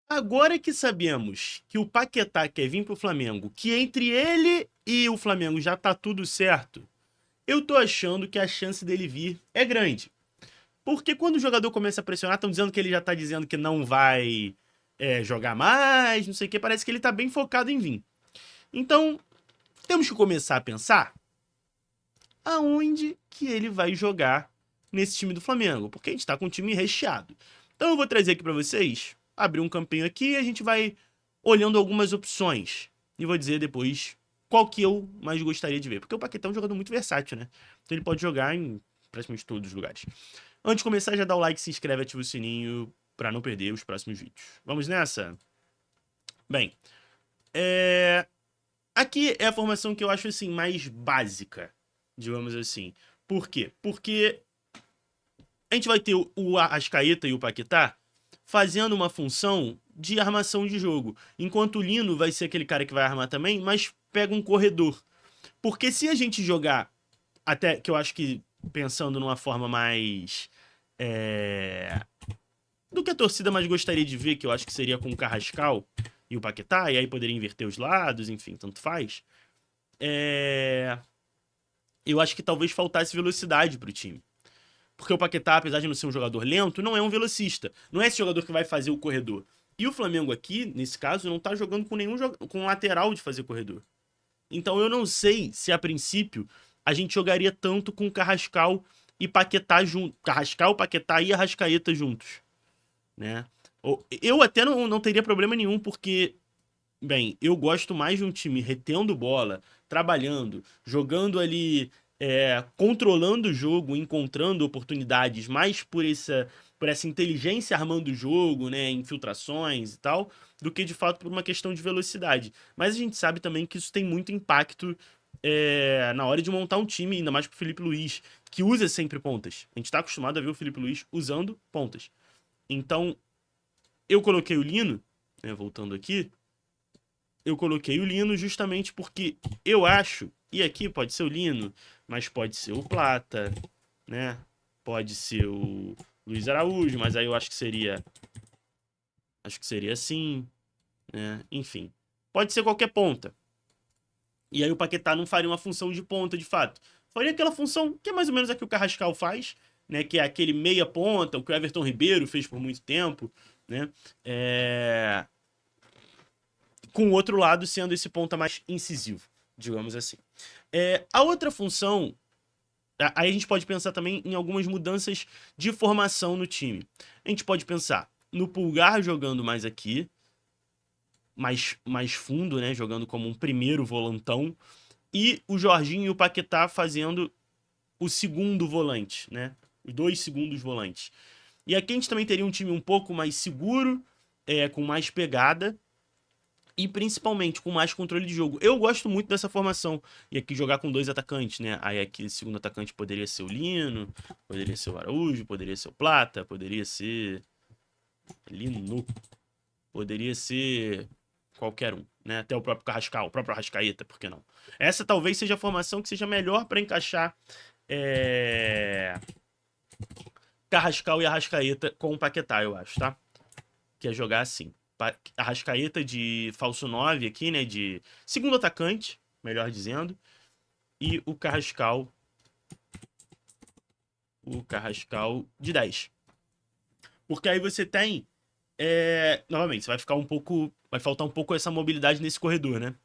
Agora que sabemos que o Paquetá quer vir pro Flamengo, que entre ele e o Flamengo já tá tudo certo, eu tô achando que a chance dele vir é grande. Porque quando o jogador começa a pressionar, estão dizendo que ele já tá dizendo que não vai jogar mais, não sei o que, parece que ele tá bem focado em vir. Então, temos que começar a pensar aonde que ele vai jogar nesse time do Flamengo, porque a gente tá com um time recheado. Então eu vou trazer aqui pra vocês, abrir um campinho aqui e a gente vai olhando algumas opções. E vou dizer depois qual que eu mais gostaria de ver. Porque o Paquetá é um jogador muito versátil, né? Então ele pode jogar em praticamente todos os lugares. Antes de começar, já dá o like, se inscreve, ativa o sininho pra não perder os próximos vídeos. Vamos nessa? Bem, aqui é a formação que eu acho assim mais básica, digamos assim. Por quê? Porque a gente vai ter o Arrascaeta e o Paquetá fazendo uma função de armação de jogo, enquanto o Lino vai ser aquele cara que vai armar também, mas pega um corredor. Porque se a gente jogar, até que eu acho que pensando numa forma mais do que a torcida mais gostaria de ver, que eu acho que seria com o Carrascal e o Paquetá, e aí poderia inverter os lados, enfim, tanto faz. Eu acho que talvez faltasse velocidade pro time. Porque o Paquetá, apesar de não ser um jogador lento, não é um velocista. Não é esse jogador que vai fazer o corredor. E o Flamengo aqui, nesse caso, não tá jogando com nenhum com lateral de fazer corredor. Então eu não sei se a princípio a gente jogaria tanto com Carrascal e Paquetá juntos. Carrascal, Paquetá e Arrascaeta juntos, né? Eu até não teria problema nenhum, porque, bem, eu gosto mais de um time retendo bola, trabalhando, jogando ali, controlando o jogo, encontrando oportunidades mais por essa inteligência armando o jogo, né, infiltrações e tal, do que de fato por uma questão de velocidade. Mas a gente sabe também que isso tem muito impacto na hora de montar um time, ainda mais pro Felipe Luiz, que usa sempre pontas. A gente tá acostumado a ver o Felipe Luiz usando pontas. Então, eu coloquei o Lino, né, voltando aqui, eu coloquei o Lino justamente porque eu acho, e aqui pode ser o Lino, mas pode ser o Plata, né? Pode ser o Luiz Araújo, mas aí eu acho que seria assim, né? Enfim, pode ser qualquer ponta. E aí o Paquetá não faria uma função de ponta, de fato. Faria aquela função que é mais ou menos a que o Carrascal faz, né? Que é aquele meia ponta, o que o Everton Ribeiro fez por muito tempo, né? Com o outro lado sendo esse ponta mais incisivo, digamos assim. A outra função, aí a gente pode pensar também em algumas mudanças de formação no time. A gente pode pensar no Pulgar jogando mais aqui, mais fundo, né, jogando como um primeiro volantão, e o Jorginho e o Paquetá fazendo o segundo volante, né, os dois segundos volantes. E aqui a gente também teria um time um pouco mais seguro, com mais pegada, e principalmente com mais controle de jogo. Eu gosto muito dessa formação. E aqui jogar com dois atacantes, né? Aí aqui o segundo atacante poderia ser o Lino, poderia ser o Araújo, poderia ser o Plata, poderia ser Lino, poderia ser qualquer um, né? Até o próprio Carrascal, o próprio Arrascaeta, por que não? Essa talvez seja a formação que seja melhor para encaixar Carrascal e Arrascaeta com o Paquetá, eu acho, tá? Que é jogar assim. Arrascaeta de falso 9 aqui, né? De segundo atacante, melhor dizendo. E o Carrascal de 10. Porque aí você tem. Novamente, você vai ficar um pouco. Vai faltar um pouco essa mobilidade nesse corredor, né?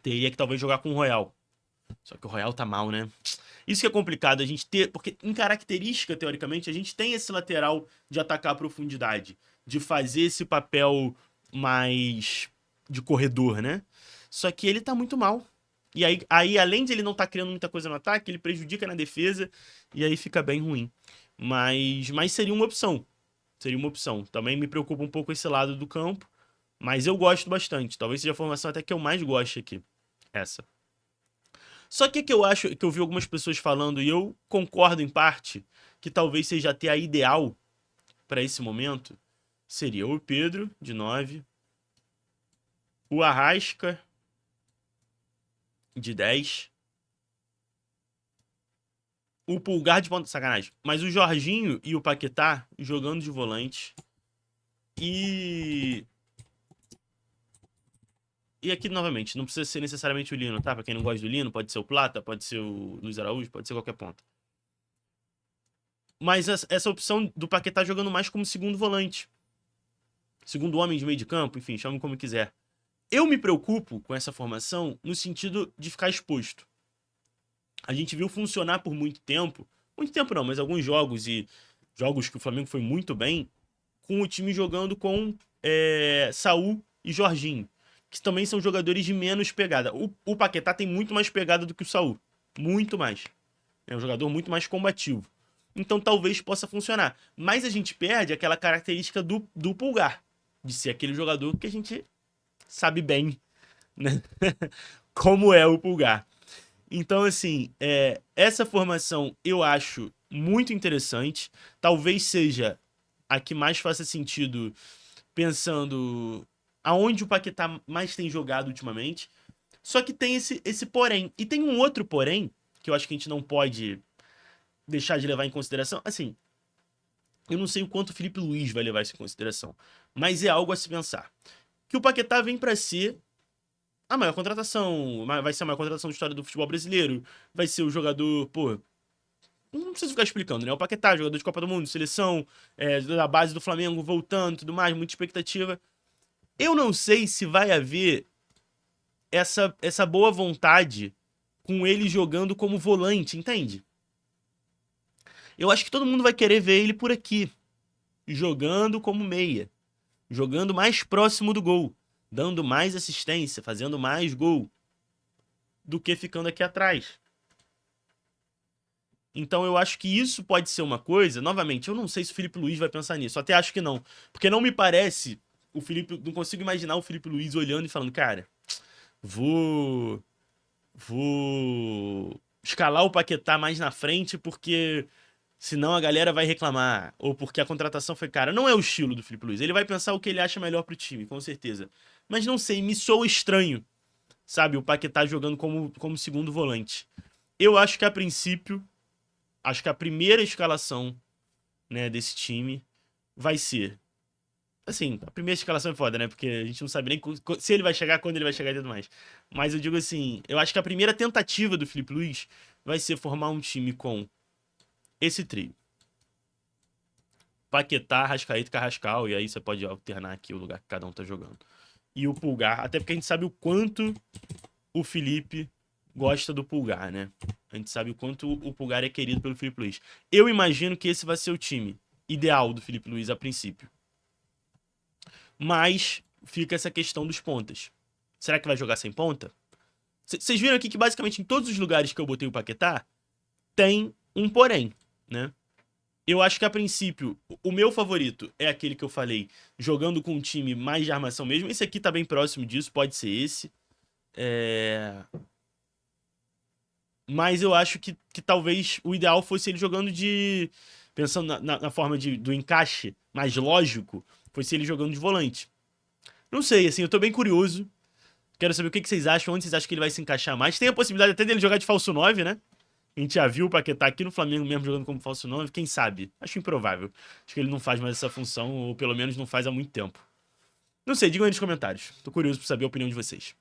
Teria que talvez jogar com o Royal. Só que o Royal tá mal, né? Isso que é complicado a gente ter, porque em característica, teoricamente, a gente tem esse lateral de atacar a profundidade, de fazer esse papel mais de corredor, né? Só que ele tá muito mal. E aí além de ele não tá criando muita coisa no ataque, ele prejudica na defesa e aí fica bem ruim. Mas seria uma opção. Seria uma opção. Também me preocupa um pouco esse lado do campo, mas eu gosto bastante. Talvez seja a formação até que eu mais goste aqui. Essa. Só que eu acho que eu vi algumas pessoas falando, e eu concordo em parte, que talvez seja até a ideal para esse momento, seria o Pedro, de 9, o Arrasca, de 10, o Pulgar de ponta, sacanagem, mas o Jorginho e o Paquetá jogando de volante, E aqui, novamente, não precisa ser necessariamente o Lino, tá? Pra quem não gosta do Lino, pode ser o Plata, pode ser o Luiz Araújo, pode ser qualquer ponta. Mas essa opção do Paquetá jogando mais como segundo volante. Segundo homem de meio de campo, enfim, chame como quiser. Eu me preocupo com essa formação no sentido de ficar exposto. A gente viu funcionar por muito tempo não, mas alguns jogos e jogos que o Flamengo foi muito bem, com o time jogando com Saul e Jorginho, que também são jogadores de menos pegada. O Paquetá tem muito mais pegada do que o Saul, muito mais. É um jogador muito mais combativo. Então talvez possa funcionar. Mas a gente perde aquela característica do Pulgar, de ser aquele jogador que a gente sabe bem, né? Como é o Pulgar. Então, assim, essa formação eu acho muito interessante. Talvez seja a que mais faça sentido pensando aonde o Paquetá mais tem jogado ultimamente. Só que tem esse porém. E tem um outro porém, que eu acho que a gente não pode deixar de levar em consideração. Assim, eu não sei o quanto o Felipe Luiz vai levar isso em consideração, mas é algo a se pensar. Que o Paquetá vem para ser a maior contratação, vai ser a maior contratação da história do futebol brasileiro, vai ser o jogador, pô, não preciso ficar explicando, né? O Paquetá, jogador de Copa do Mundo, seleção, da base do Flamengo, voltando, tudo mais, muita expectativa. Eu não sei se vai haver essa boa vontade com ele jogando como volante, entende? Eu acho que todo mundo vai querer ver ele por aqui, jogando como meia, jogando mais próximo do gol, dando mais assistência, fazendo mais gol, do que ficando aqui atrás. Então eu acho que isso pode ser uma coisa, novamente, eu não sei se o Felipe Luiz vai pensar nisso, até acho que não, porque não me parece, não consigo imaginar o Felipe Luiz olhando e falando, cara, vou escalar o Paquetá mais na frente porque senão a galera vai reclamar, ou porque a contratação foi cara. Não é o estilo do Felipe Luiz, ele vai pensar o que ele acha melhor pro time, com certeza. Mas não sei, me soa estranho, sabe, o Paquetá jogando como segundo volante. Eu acho que a princípio, acho que a primeira escalação, né, desse time vai ser. Assim, a primeira escalação é foda, né? Porque a gente não sabe nem se ele vai chegar, quando ele vai chegar e tudo mais. Mas eu digo assim, eu acho que a primeira tentativa do Felipe Luiz vai ser formar um time com esse trio. Paquetá, Arrascaeta e Carrascal, e aí você pode alternar aqui o lugar que cada um tá jogando. E o Pulgar, até porque a gente sabe o quanto o Felipe gosta do Pulgar, né? A gente sabe o quanto o Pulgar é querido pelo Felipe Luiz. Eu imagino que esse vai ser o time ideal do Felipe Luiz a princípio. Mas fica essa questão dos pontas. Será que vai jogar sem ponta? Vocês viram aqui que basicamente em todos os lugares que eu botei o Paquetá, tem um porém, né? Eu acho que a princípio, o meu favorito é aquele que eu falei, jogando com um time mais de armação mesmo. Esse aqui tá bem próximo disso, pode ser esse. Mas eu acho que talvez o ideal fosse ele jogando de... Pensando na forma do encaixe mais lógico, fosse ele jogando de volante. Não sei, assim, eu tô bem curioso. Quero saber o que vocês acham, onde vocês acham que ele vai se encaixar mais. Tem a possibilidade até dele jogar de falso 9, né? A gente já viu o Paquetá aqui no Flamengo mesmo jogando como falso 9, quem sabe? Acho improvável. Acho que ele não faz mais essa função, ou pelo menos não faz há muito tempo. Não sei, digam aí nos comentários. Tô curioso pra saber a opinião de vocês.